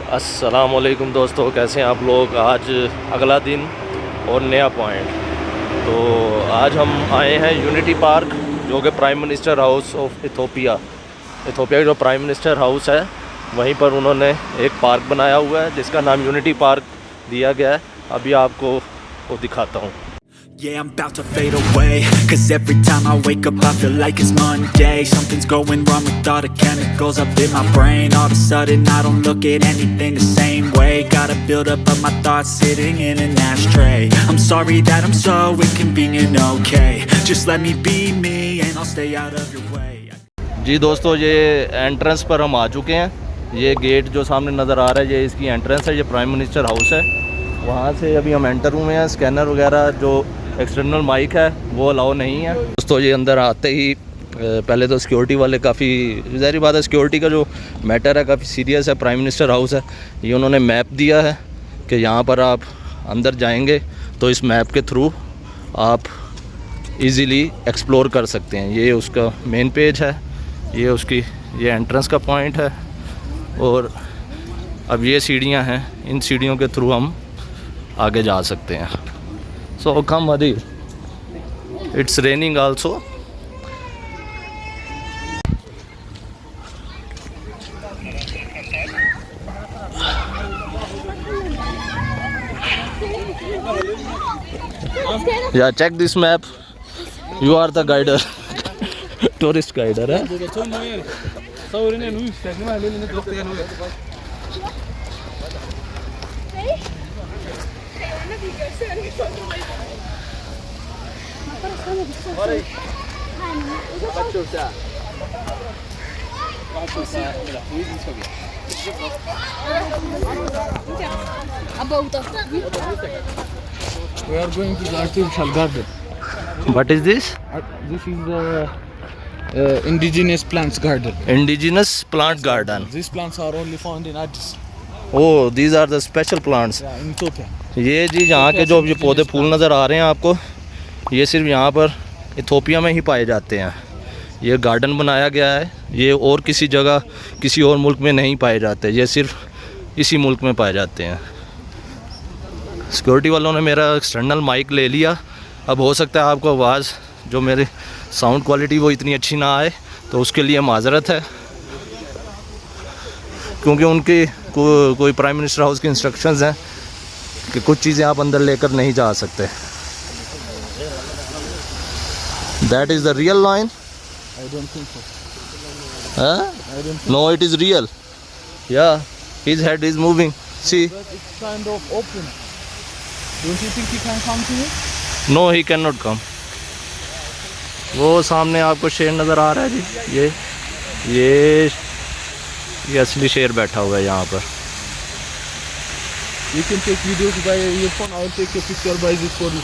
अस्सलामुअलैकुम दोस्तों, कैसे हैं आप लोग। आज अगला दिन और नया पॉइंट। तो आज हम आए हैं यूनिटी पार्क, जो कि prime minister house of Ethiopia का जो प्राइम मिनिस्टर हाउस है, वहीं पर उन्होंने एक पार्क बनाया हुआ है जिसका नाम यूनिटी पार्क दिया गया है। अभी आपको वो दिखाता हूँ। Yeah, I'm about to fade away, 'cause every time I wake up I feel like it's Monday. Something's going wrong with all the chemicals up in my brain. All of a sudden I don't look at anything the same way. Gotta build up of my thoughts sitting in an ashtray. I'm sorry that I'm so inconvenient, okay. Just let me be me and I'll stay out of your way. जी दोस्तों, ये entrance पर हम आ चुके हैं। ये gate जो सामने नज़र आ रहा है, ये इसकी एंट्रेंस है। ये प्राइम मिनिस्टर हाउस है। वहाँ से अभी हम एंटर हुए हैं। स्कैनर वगैरह जो एक्सटर्नल माइक है वो अलाउ नहीं है दोस्तों। ये अंदर आते ही पहले तो सिक्योरिटी वाले काफ़ी, ज़ाहिर बात है सिक्योरिटी का जो मैटर है काफ़ी सीरियस है। प्राइम मिनिस्टर हाउस है, ये उन्होंने मैप दिया है कि यहाँ पर आप अंदर जाएंगे तो इस मैप के थ्रू आप इजीली एक्सप्लोर कर सकते हैं। ये उसका मेन पेज है, ये एंट्रेंस का पॉइंट है। और अब ये सीढ़ियाँ हैं, इन सीढ़ियों के थ्रू हम आगे जा सकते हैं। सो कम Adi, it's raining also. Yeah, check this map. You are the guider, tourist guider, है? We are going to the artificial garden. What is this? This is the indigenous plants garden. Indigenous plant garden. These plants are only found in Addis. Oh, these are the special plants. Yeah, in Ethiopia. ये जी यहाँ के जो ये पौधे फूल नज़र आ रहे हैं आपको, ये सिर्फ यहाँ पर इथोपिया में ही पाए जाते हैं। ये गार्डन बनाया गया है, ये और किसी जगह किसी और मुल्क में नहीं पाए जाते, ये सिर्फ इसी मुल्क में पाए जाते हैं। सिक्योरिटी वालों ने मेरा एक्सटर्नल माइक ले लिया। अब हो सकता है आपको आवाज़ जो मेरी साउंड क्वालिटी वो इतनी अच्छी ना आए, तो उसके लिए माजरत है, क्योंकि उनकी कोई प्राइम मिनिस्टर हाउस की इंस्ट्रक्शंस हैं कि कुछ चीज़ें आप अंदर लेकर नहीं जा सकते। That is the real line. I don't think so. Huh? I don't think No, it is real. Yeah, his head is moving. See? But it's kind of open. Don't you think he can come to me? No, he cannot come. वो सामने आपको शेर नज़र आ रहा है जी, ये असली शेर बैठा हुआ है यहाँ पर। You can take videos by your phone. I will take a picture by this for you.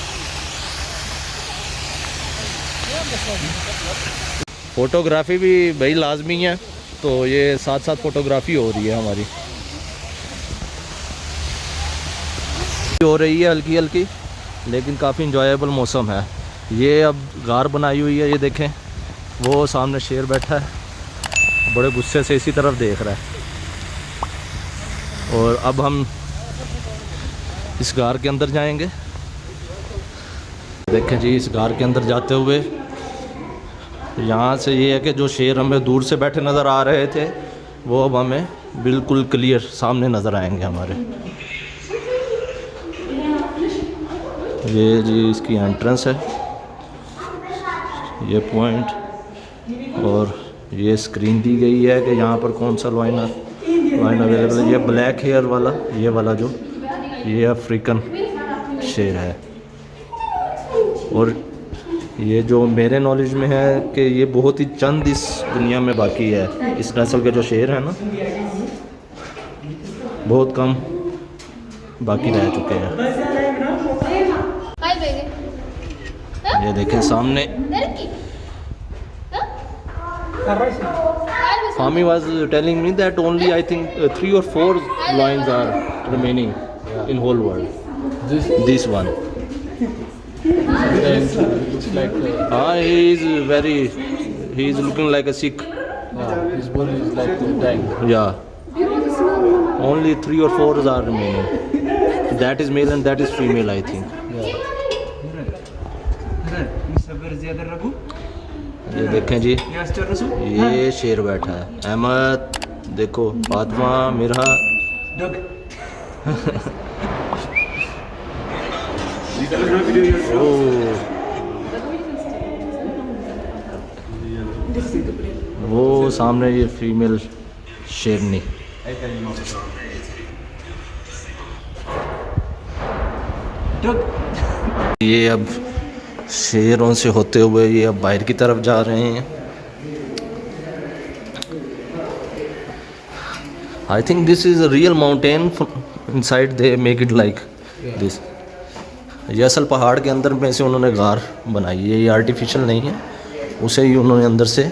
Photography भी भाई लाजमी है, तो ये साथ साथ फ़ोटोग्राफी हो रही है हमारी, हो रही है हल्की हल्की, लेकिन काफ़ी इंजॉयबल मौसम है। ये अब गार बनाई हुई है, ये देखें वो सामने शेर बैठा है, बड़े गुस्से से इसी तरफ देख रहा है। और अब हम इस गार के अंदर जाएंगे। देखें जी, इस गार के अंदर जाते हुए यहाँ से ये है कि जो शेर हमें दूर से बैठे नज़र आ रहे थे वो अब हमें बिल्कुल क्लियर सामने नज़र आएंगे हमारे। ये जी इसकी एंट्रेंस है, ये पॉइंट, और ये स्क्रीन दी गई है कि यहाँ पर कौन सा लाइन अवेलेबल है। ये ब्लैक हेयर वाला, ये वाला जो ये अफ्रीकन शेर है। और ये जो मेरे नॉलेज में है कि ये बहुत ही चंद इस दुनिया में बाकी है। इस नस्ल के जो शेर हैं ना, बहुत कम बाकी रह चुके हैं। ये देखें सामने, Fami was telling me that only I think 3 or 4 lions are remaining in whole world. This one. Looks like he is looking like a Sikh. his body is like dying. Yeah. only 3 or 4 are remaining. That is male and that is female, I think. ये देखें जी, ये शेर बैठा है। अहमद देखो, फातिमा, मिरहा। वो सामने ये फीमेल शेरनी। ये अब शेरों से होते हुए ये अब बाहर की तरफ जा रहे हैं। आई think this is a real mountain, inside they make it like this. ये असल पहाड़ के अंदर में से उन्होंने गार बनाई है, ये आर्टिफिशियल नहीं है, उसे ही उन्होंने अंदर से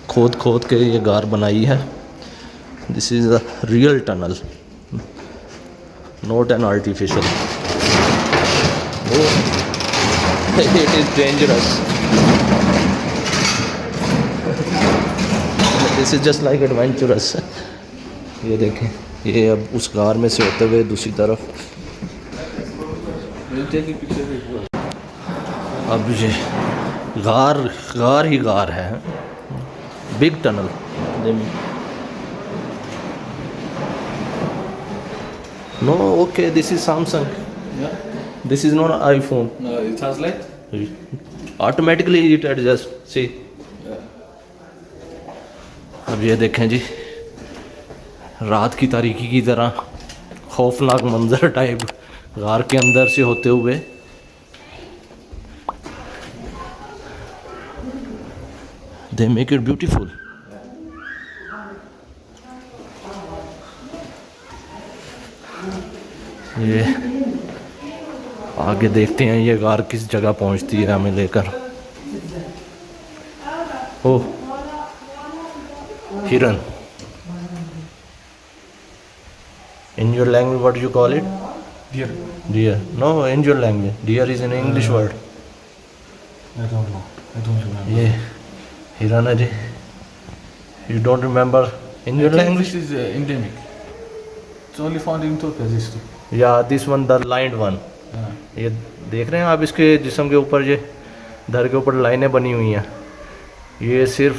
खोद खोद के ये गार बनाई है। This is a real tunnel, not an artificial. It is dangerous. This is just like adventurous. ये देखें, ये अब उस गार में से होते हुए दूसरी तरफ। अब ये गार ही गार है, big tunnel. No, okay, this is Samsung, this is not iPhone. Automatically it adjust, see. अब ये देखें जी, रात की तारीकी की तरह खौफनाक मंजर टाइप गार के अंदर से होते हुए। They make it beautiful. ये आगे देखते हैं ये गार किस जगह पहुंचती है हमें लेकर। ओह, हिरन। In your language, what do you call it? Deer. Deer. No, in your language, deer is an English word. I don't know. ये हिरन है जी। You don't remember in your language? This is endemic. It's only found in Ethiopia, this too. Yeah, this one, the lined one. ये देख रहे हैं आप, इसके जिस्म के ऊपर ये धर के ऊपर लाइनें बनी हुई हैं। ये सिर्फ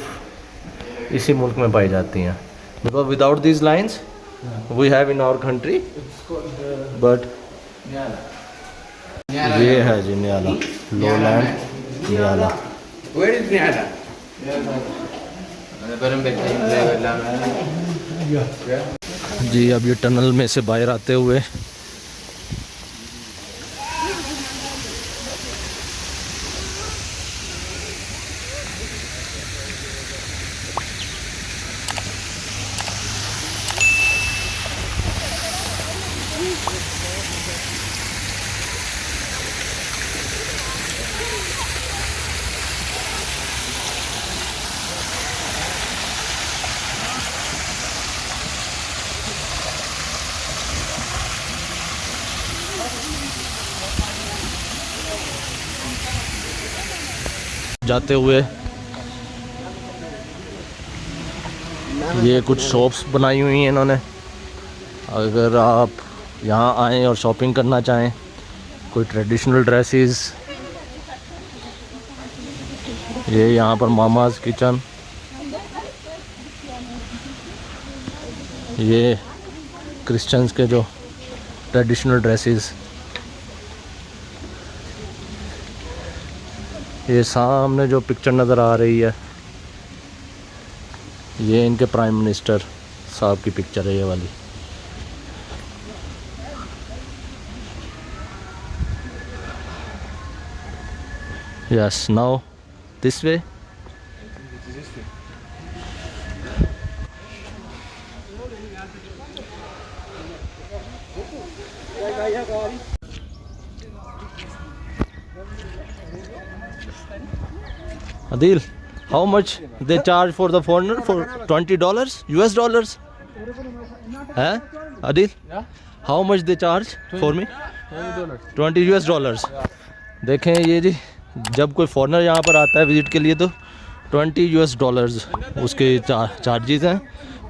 इसी मुल्क में पाई जाती हैं। Because without these lines, we have in our country. It's called But Nyala. ये है जी न्याला, lowland न्याला। Where is Nyala? जी अब ये टनल में से बाहर आते हुए जाते हुए ये कुछ शॉप्स बनाई हुई हैं इन्होंने। अगर आप यहाँ आएँ और शॉपिंग करना चाहें, कोई ट्रेडिशनल ड्रेसेस, ये यहाँ पर मामाज किचन, ये क्रिश्चियंस के जो ट्रेडिशनल ड्रेसेस, ये सामने जो पिक्चर नज़र आ रही है ये इनके प्राइम मिनिस्टर साहब की पिक्चर है, ये वाली। Yes, now this way. Adil, how much they charge for the foreigner? For $20 US dollars? Huh? Adil? Yeah? How much they charge for me? $20. 20 US dollars. देखें ये जी, जब कोई फॉरेनर यहाँ पर आता है विज़िट के लिए तो 20 US डॉलर्स उसके चार्जेस हैं।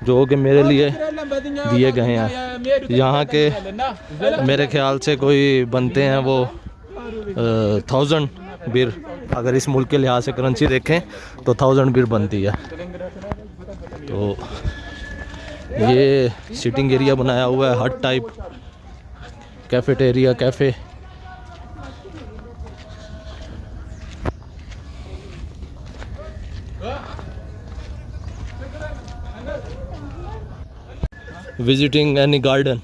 जो कि मेरे लिए दिए गए हैं। यहाँ के मेरे ख्याल से कोई बनते हैं वो 1000 बिर, अगर इस मुल्क के लिहाज से करेंसी देखें तो 1000 बिर बनती है। तो ये सिटिंग एरिया बनाया हुआ है, हट type, cafeteria, cafe. Visiting any garden?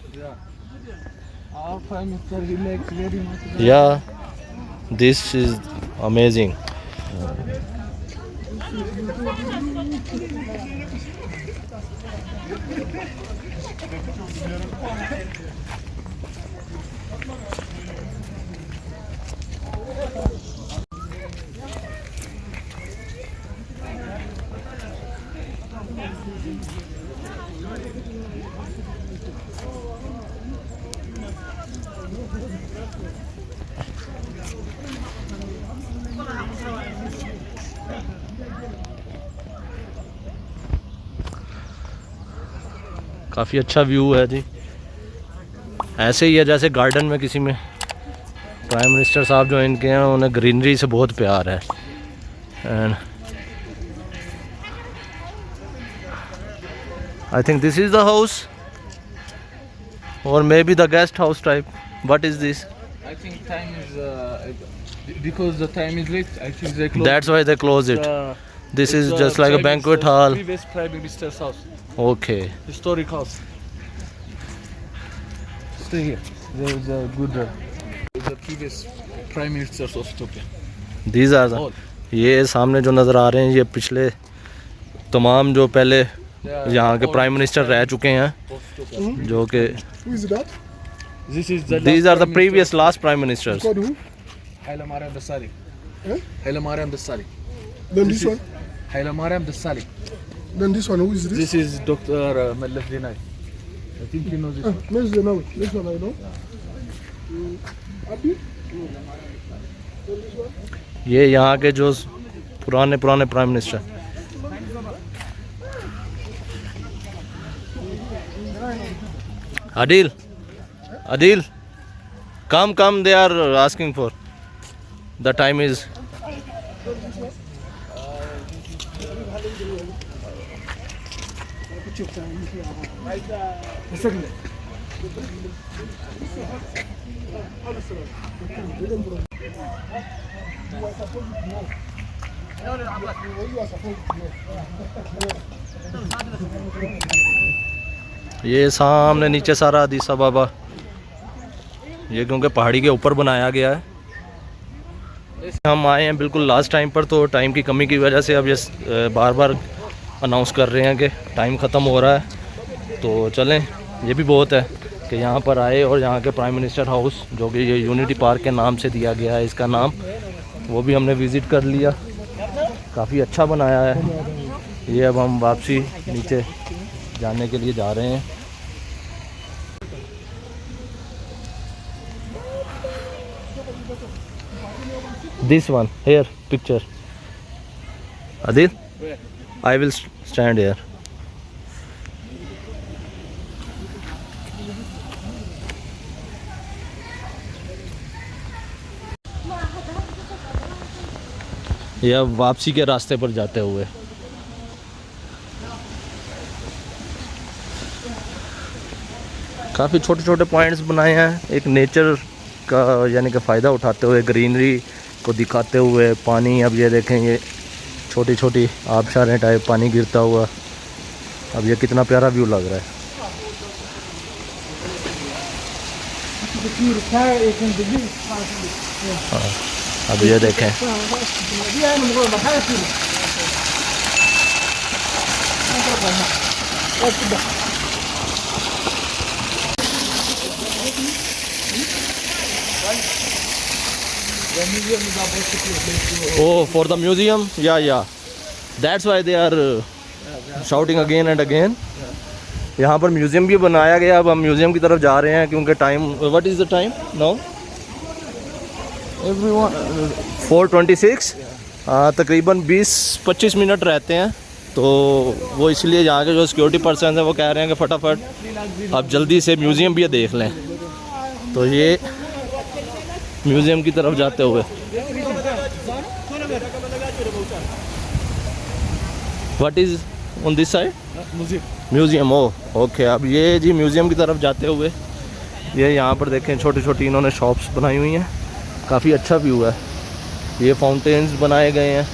Our Prime Minister relax very much. Yeah, this is amazing. काफ़ी अच्छा व्यू है जी। ऐसे ही है जैसे गार्डन में किसी में। प्राइम मिनिस्टर साहब जो इनके हैं उन्हें ग्रीनरी से बहुत प्यार है। And I think this is the house और may be the guest house type. What is this? I think time is because the time is late. I think they close. That's why they close it. This is just like a banquet hall. Previous Prime Minister's house, Okay. historic house. Stay here. There is a good. The previous Prime Ministers of Ethiopia. These are the. All. ये सामने जो नज़र आ रहे हैं ये पिछले तमाम जो पहले यहाँ के प्राइम मिनिस्टर रह चुके हैं, जो कि Who is that? This is the. these are the previous last prime ministers. Called who? Haile Mariam Desalegn. Eh? Haile Mariam Desalegn. Then this one. Haile Mariam Desalegn. Then this one. Who is this? This is Dr. Meles Zenawi. I think you know this one. Where's the now? This one I know. Abi? ये यहाँ के जो पुराने prime minister. Adil, come, they are asking for. The time is. ये सामने नीचे सारा अदीस अबाबा, ये क्योंकि पहाड़ी के ऊपर बनाया गया है। हम आए हैं बिल्कुल लास्ट टाइम पर, तो टाइम की कमी की वजह से अब ये बार बार अनाउंस कर रहे हैं कि टाइम ख़त्म हो रहा है। तो चलें, ये भी बहुत है कि यहाँ पर आए और यहाँ के प्राइम मिनिस्टर हाउस, जो कि ये यूनिटी पार्क के नाम से दिया गया है इसका नाम, वो भी हमने विज़िट कर लिया। काफ़ी अच्छा बनाया है। ये अब हम वापसी नीचे जाने के लिए जा रहे हैं। This one here picture. Adil, I will stand here. ये अब वापसी के रास्ते पर जाते हुए काफ़ी छोटे छोटे पॉइंट्स बनाए हैं, एक नेचर का यानी कि फ़ायदा उठाते हुए, ग्रीनरी को दिखाते हुए। पानी अब ये देखें, ये छोटी छोटी आबशारें टाइप पानी गिरता हुआ। अब ये कितना प्यारा व्यू लग रहा है। हाँ, अब ये देखें, oh, for the museum, yeah, that's why they are shouting again and again. यहाँ पर म्यूज़ियम भी बनाया गया। अब हम म्यूज़ियम की तरफ जा रहे हैं क्योंकि time, what is the time now? Everyone. 4:26। हाँ, तकरीबन 20-25 मिनट रहते हैं तो वो इसलिए यहाँ के जो सिक्योरिटी पर्सन है वो कह रहे हैं कि फटाफट आप जल्दी से म्यूज़ियम भी देख लें। तो ये म्यूज़ियम की तरफ जाते हुए what is on this side museum. Okay, अब ये जी म्यूज़ियम की तरफ जाते हुए ये यहाँ पर देखें छोटी छोटी इन्होंने शॉप्स बनाई हुई हैं, काफ़ी अच्छा व्यू है। ये फाउंटेन्स बनाए गए हैं,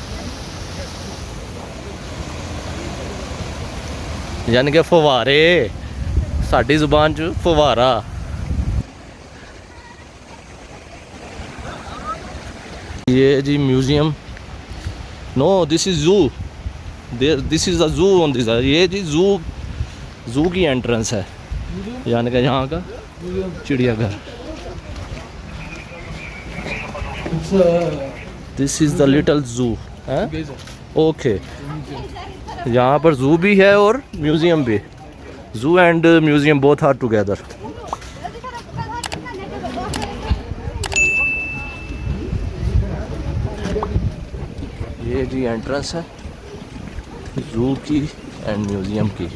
यानी कि फवारे, साड़ी जुबान च फवारा। ये जी museum, no this is zoo, this is the zoo on this. ये जी ज़ू की एंट्रेंस है, यानी कि यहाँ का चिड़ियाघर। This is the little zoo है। ओके, यहाँ पर ज़ू भी है और म्यूज़ियम भी। Zoo and museum both are together. ये जी एंट्रेंस है ज़ू की एंड म्यूज़ियम की।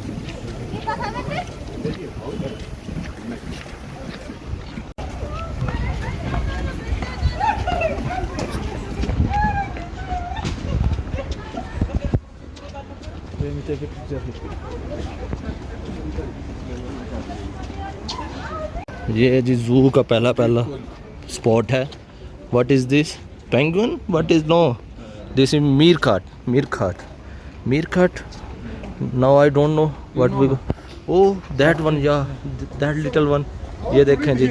ये जी ज़ू का पहला स्पॉट है। What is this? Penguin? What is? No, this is meerkat. Now I don't know what we. Oh that one, या दैट लिटिल वन। ये देखें जी,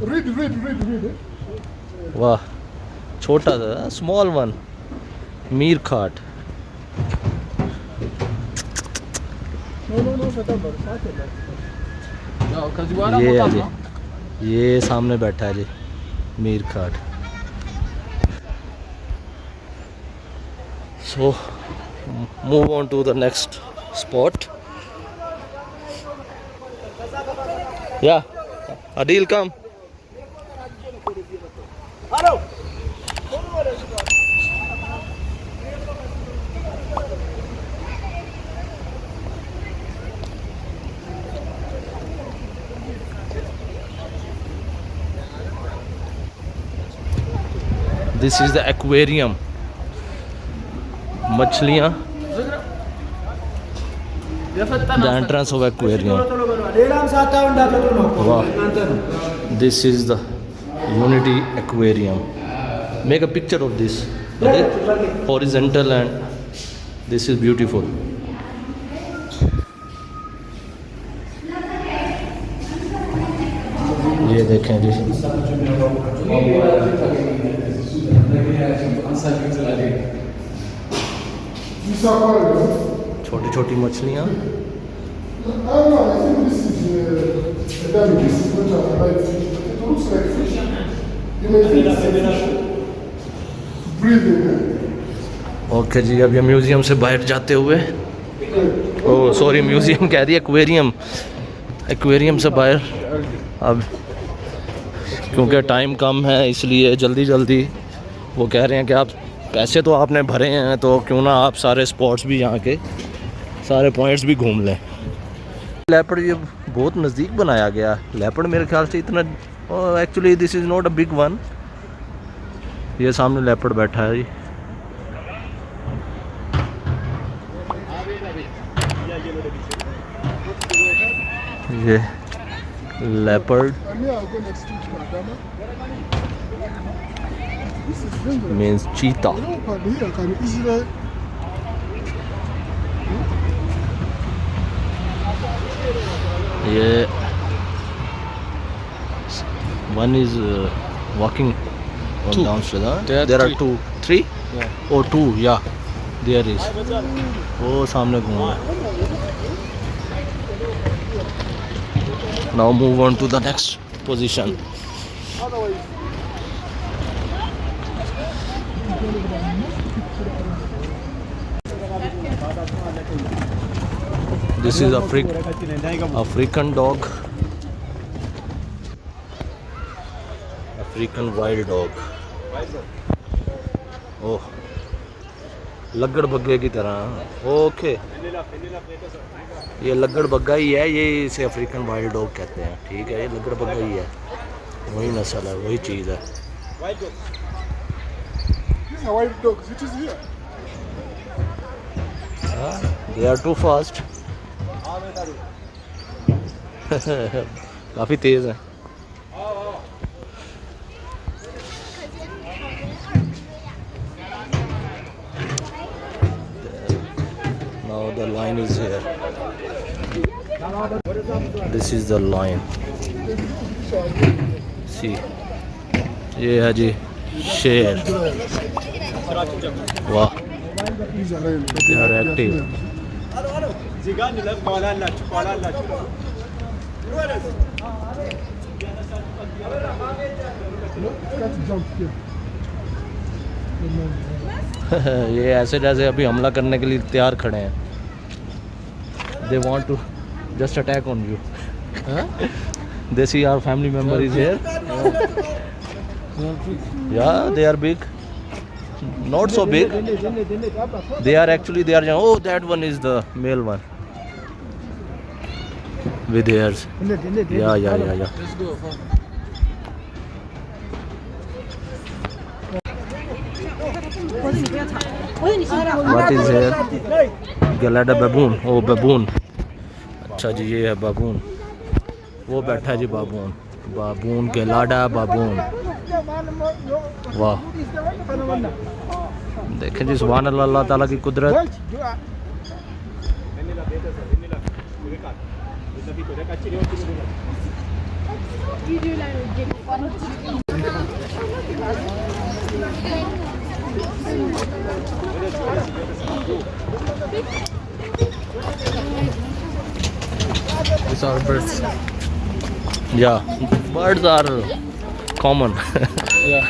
Read. वाह, छोटा सा स्मॉल वन, मीरखाट। ये है जी, ये सामने बैठा है जी मीरखाट। So move on to the next spot. Yeah, Adil, come. This is the aquarium. मछलियाँ, the entrance of aquarium. Wow, this is the Unity Aquarium. Make a picture of this, okay? Horizontal, and this is beautiful. ये देखें जी, छोटी छोटी मछलियाँ। Okay जी, अब ये museum से बाहर जाते हुए, ओह सॉरी, म्यूज़ियम कह दिया, एक्वेरियम से बाहर। अब क्योंकि टाइम कम है इसलिए जल्दी वो कह रहे हैं कि आप पैसे तो आपने भरे हैं तो क्यों ना आप सारे स्पॉट्स भी यहाँ के सारे पॉइंट्स भी घूम लें। लेपर्ड ये बहुत नज़दीक बनाया गया। लेपर्ड मेरे ख्याल से इतना, actually this is not a big one. ये सामने लेपर्ड बैठा है जी। ये लेपर्ड मीन्स चीता। ये one is walking on downstairs. There are two, three, or two, yeah, there is. वो सामने घूम रहा है। Now move on to the next position. This is African dog, African wild dog. Oh, लग्गड़ बग्गे की तरह। Okay, ये लग्गड़ बग्गा ही है, ये इसे अफ्रीकन वाइल्ड डॉग कहते हैं। ठीक है, ये लग्गड़ बग्गा ही है, वही नस्ल है, वही चीज़ है। These are wild dogs. It is here. They are too fast. काफ़ी तेज़ है। Now the lion is here. This is the lion. See, ये है जी शेर। वाह, These are lions. they are active. Can't jump here. ये ऐसे जैसे अभी हमला करने के लिए तैयार खड़े हैं। They want to just attack on you. They see our family member is here. Yeah, they are big. Not so big. They are young. Oh, that one is the male one. With hairs. Yeah. Let's go. What is here? Gelada baboon. Oh, baboon. अच्छा जी, ये है बाबून। वो बैठा है जी बाबून। बाबून, गेलाडा बाबून। वाह, देखें जी, सुभान अल्लाह, अल्लाह ताला की कुदरत। These are birds. Yeah, birds are common. Yeah.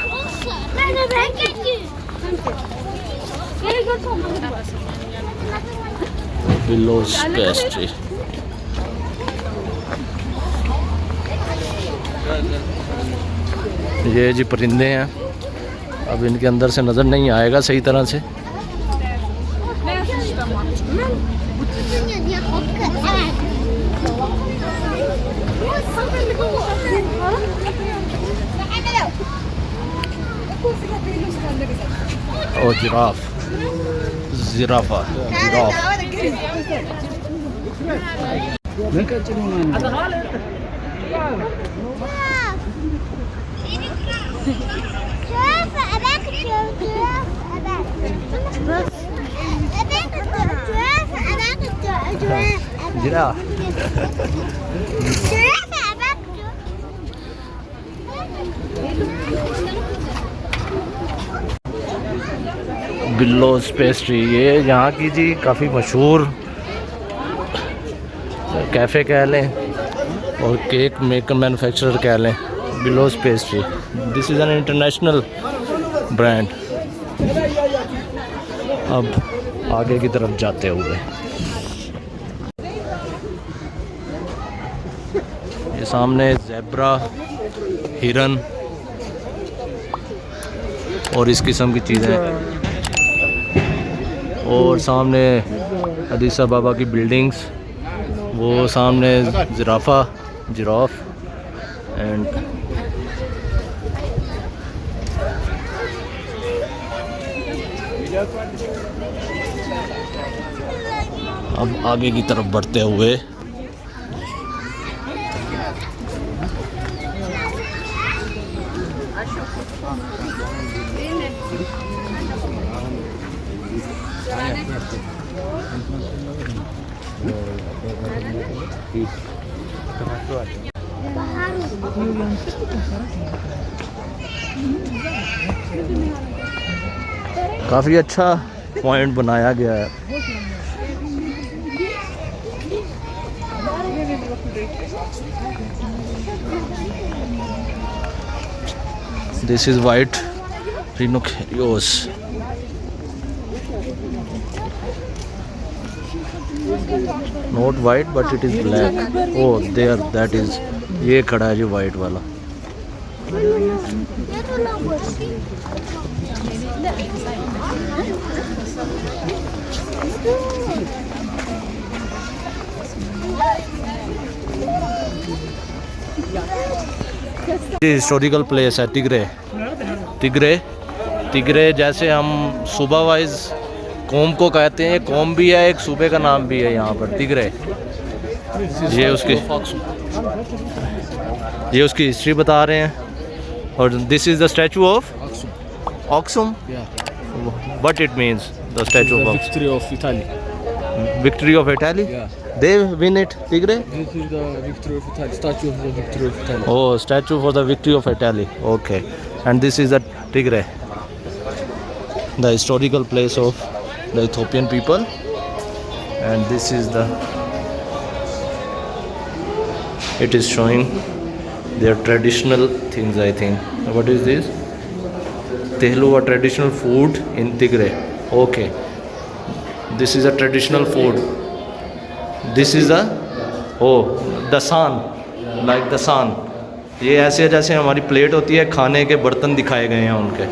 Billow's pastry. ये जी परिंदे हैं, अब इनके अंदर से नज़र नहीं आएगा सही तरह से। और जिराफ, जिराफा, जिराफ। जिराफ। बिल्लोस पेस्ट्री, ये यहाँ की जी काफ़ी मशहूर कैफ़े कह लें और केक मेकर मैन्युफैक्चरर कह लें। बिल्लोस pastry, this is an international brand. अब आगे की तरफ जाते हुए ये सामने ज़ेब्रा, हिरन और इस किस्म की चीज़ें, और सामने हदीसा बाबा की बिल्डिंग्स, वो सामने जिराफा, जिराफ एंड अब आगे की तरफ बढ़ते हुए काफ़ी अच्छा पॉइंट बनाया गया है। This is white rhinoceros. Not white but it is black. Oh, there, that is, ये खड़ा है जो white वाला। हिस्टोरिकल प्लेस है तिगरे। तिगरे तिगरे जैसे हम सूबा वाइज कौम को कहते हैं, कौम भी है, एक सूबे का नाम भी है यहाँ पर तिगरे। ये उसकी हिस्ट्री बता रहे हैं। और this is the statue of Axum. What it means the statue of Victory of Italy. Victory of Italy. Yeah. They win it Tigray. This is the victory of Italy. Statue of the victory of Italy. Oh, statue for the victory of Italy. Okay, and this is the Tigray, the historical place of the Ethiopian people, and this is the. It is showing their traditional things. I think. What is this? Tehlu, a traditional food in Tigray. Okay, this is a traditional food. This is a the san, like the san. ये ऐसे जैसे हमारी plate होती है, खाने के बर्तन दिखाए गए हैं उनके।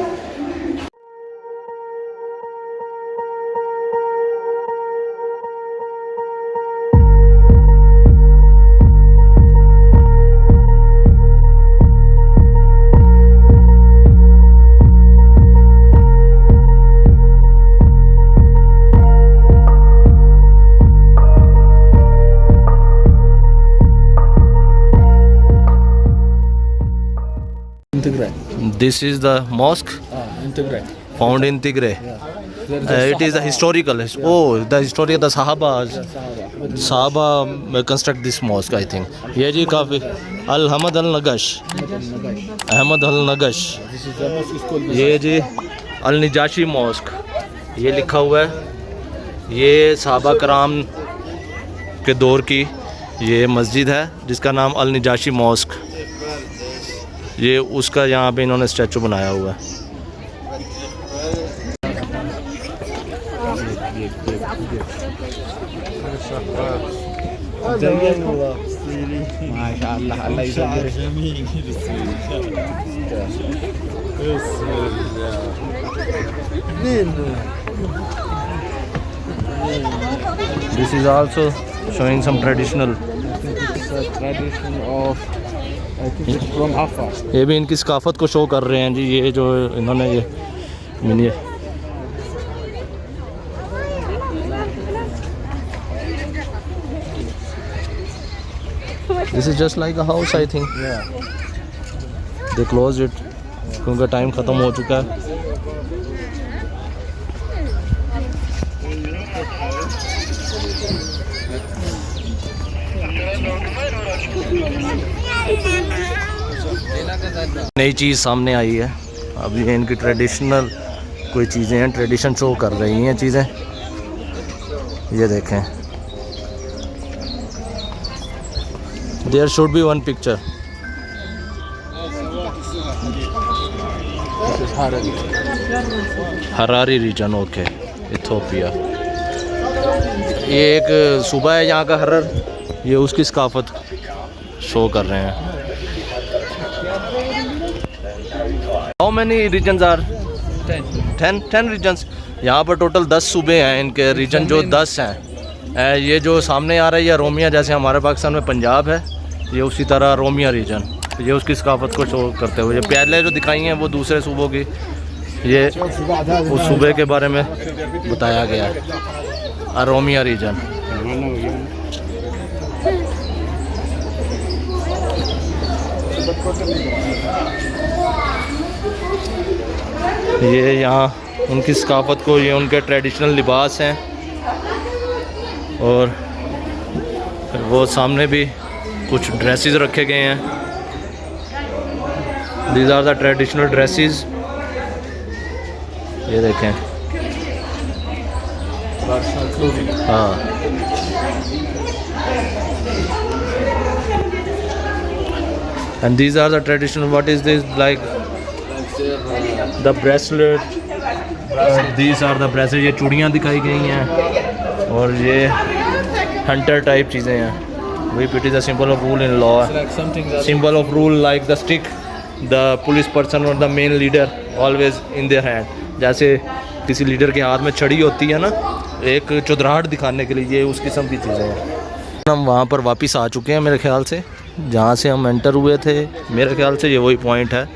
Tigray. This is the mosque In Tigray. found in Tigray. There is It is a historical. Oh, the history of the Sahabas. Sahaba construct this mosque, I think. ये जी काफ़ी Al-Hamad al-Nagash. Ahmad al-Nagash. This is the mosque is called. ये जी अल-निजाशी mask, ये लिखा हुआ है। ये सहाबा कराम के दौर की ये मस्जिद है जिसका नाम अल-निजाशी मॉस्क। ये उसका यहाँ पे इन्होंने स्टैचू बनाया हुआ है। माशाअल्लाह, अल्लाह This is also showing some traditional. tradition of, I think it's from Afar. ये भी इनकी सकाफत को शो कर रहे हैं जी। ये जो इन्होंने ये mini This is just like a house, I think. Yeah. They closed it क्योंकि टाइम ख़त्म हो चुका है। नई चीज़ सामने आई है। अब ये इनकी ट्रेडिशनल कोई चीज़ें हैं, ट्रेडिशन शो कर रही हैं चीज़ें। ये देखें, there should be one picture. This is Harari. Harari region, okay, Ethiopia. ये एक सूबा है यहाँ का हरर। ये उसकी सकाफत शो कर रहे हैं। How many regions are? 10 regions. यहाँ पर टोटल 10 सूबे हैं इनके रीजन, जो 10 हैं। ये जो सामने आ रहा है ये रोमिया, जैसे हमारे पाकिस्तान में पंजाब है, ये उसी तरह रोमिया रीजन। ये उसकी सकाफत को शो करते हुए, ये पहले जो दिखाई हैं वो दूसरे सूबों की, ये उस सूबे के बारे में बताया गया है, रोमिया रीजन। ये यहाँ उनकी सकाफत को, ये उनके ट्रेडिशनल लिबास हैं। और वो सामने भी कुछ ड्रेसेस रखे गए हैं। These are the traditional dresses. ये देखें, हाँ, and these are the traditional. What is this like? The bracelet. These are the bracelet. ये चूड़ियाँ दिखाई गई हैं और ये हंटर टाइप चीज़ें हैं। We it is a symbol of rule in law. It's like something that Symbol of rule like the stick, the police person or the main leader always in their hand. जैसे किसी leader के हाथ में छड़ी होती है ना, एक चुदराहट दिखाने के लिए, ये उस किस्म की चीज़ें हैं। हम वहाँ पर वापस आ चुके हैं मेरे ख्याल से, जहाँ से हम एंटर हुए थे। मेरे ख्याल से ये वही पॉइंट है।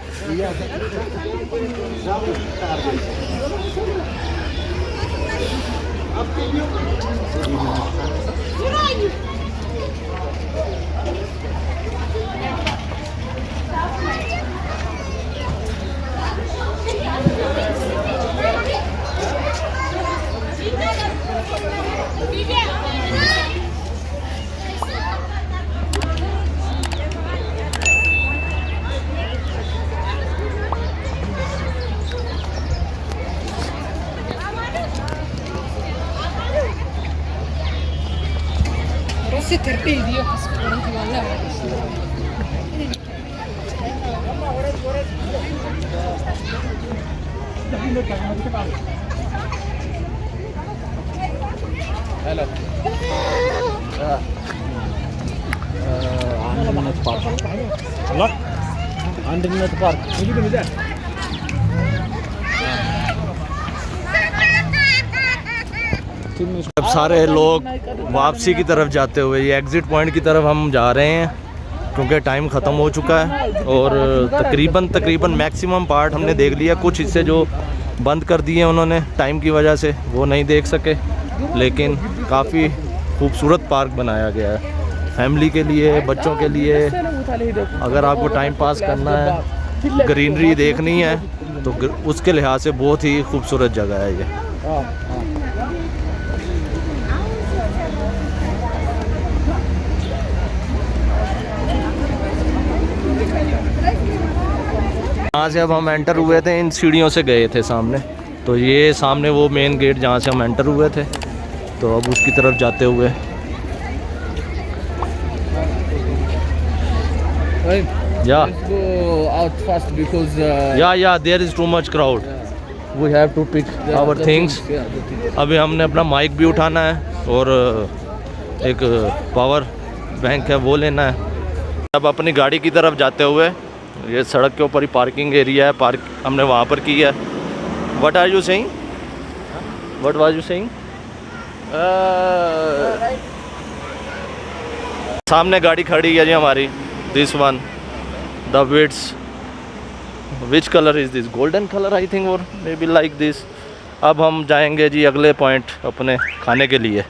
Rossi è terribile, io non ti voglio. Hello. Andinet Park. What? Andinet Park. अब सारे लोग वापसी की तरफ जाते हुए, ये एग्ज़िट पॉइंट की तरफ हम जा रहे हैं, क्योंकि टाइम ख़त्म हो चुका है और तकरीबन मैक्सिमम पार्ट हमने देख लिया। कुछ हिस्से जो बंद कर दिए उन्होंने टाइम की वजह से, वो नहीं देख सके, लेकिन काफ़ी खूबसूरत पार्क बनाया गया है फैमिली के लिए, बच्चों के लिए। अगर आपको टाइम पास करना है, ग्रीनरी देखनी है, तो उसके लिहाज से बहुत ही खूबसूरत जगह है ये। यहाँ से अब हम एंटर हुए थे, इन सीढ़ियों से गए थे सामने, तो ये सामने वो मेन गेट जहाँ से हम एंटर हुए थे, तो अब उसकी तरफ जाते हुए Let's go out fast because there is too much crowd. We have to pick our things. अभी हमने अपना माइक भी उठाना है और एक पावर बैंक है वो लेना है। अब अपनी गाड़ी की तरफ जाते हुए, ये सड़क के ऊपर ही पार्किंग एरिया है, पार्क हमने वहाँ पर की है। What are you saying? What was you saying? सामने गाड़ी खड़ी है जी हमारी, this one, the widths, which color is this? Golden color I think, or maybe like this. अब हम जाएंगे जी अगले पॉइंट अपने खाने के लिए।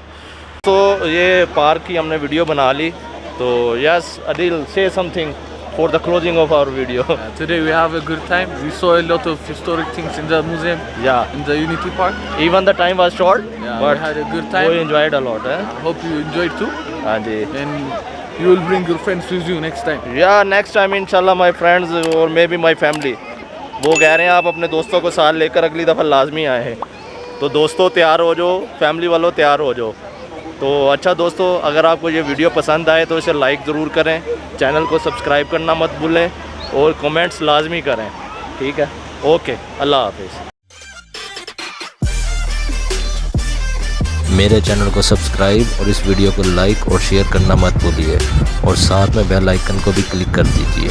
तो ये पार्क की हमने वीडियो बना ली, तो yes, Adil, say something for the closing of our video. Today we have a good time. We saw a lot of historic things in the museum, Yeah, in the Unity Park. even the time was short, Yeah, but we had a good time. we enjoyed a lot. Hope you enjoyed too, हाँ जी। and you will bring your friends with you next time. Yeah, next time inshallah my friends or maybe my family. वो कह रहे हैं आप अपने दोस्तों को साथ लेकर अगली दफ़ा लाजमी आए हैं, तो दोस्तों तैयार हो जाओ, फैमिली वालों तैयार हो जाओ। तो अच्छा दोस्तों, अगर आपको ये वीडियो पसंद आए तो इसे लाइक ज़रूर करें, चैनल को सब्सक्राइब करना मत भूलें और कमेंट्स लाजमी करें, ठीक है? ओके, अल्लाह हाफिज़। मेरे चैनल को सब्सक्राइब और इस वीडियो को लाइक और शेयर करना मत भूलिए, और साथ में बेल आइकन को भी क्लिक कर दीजिए।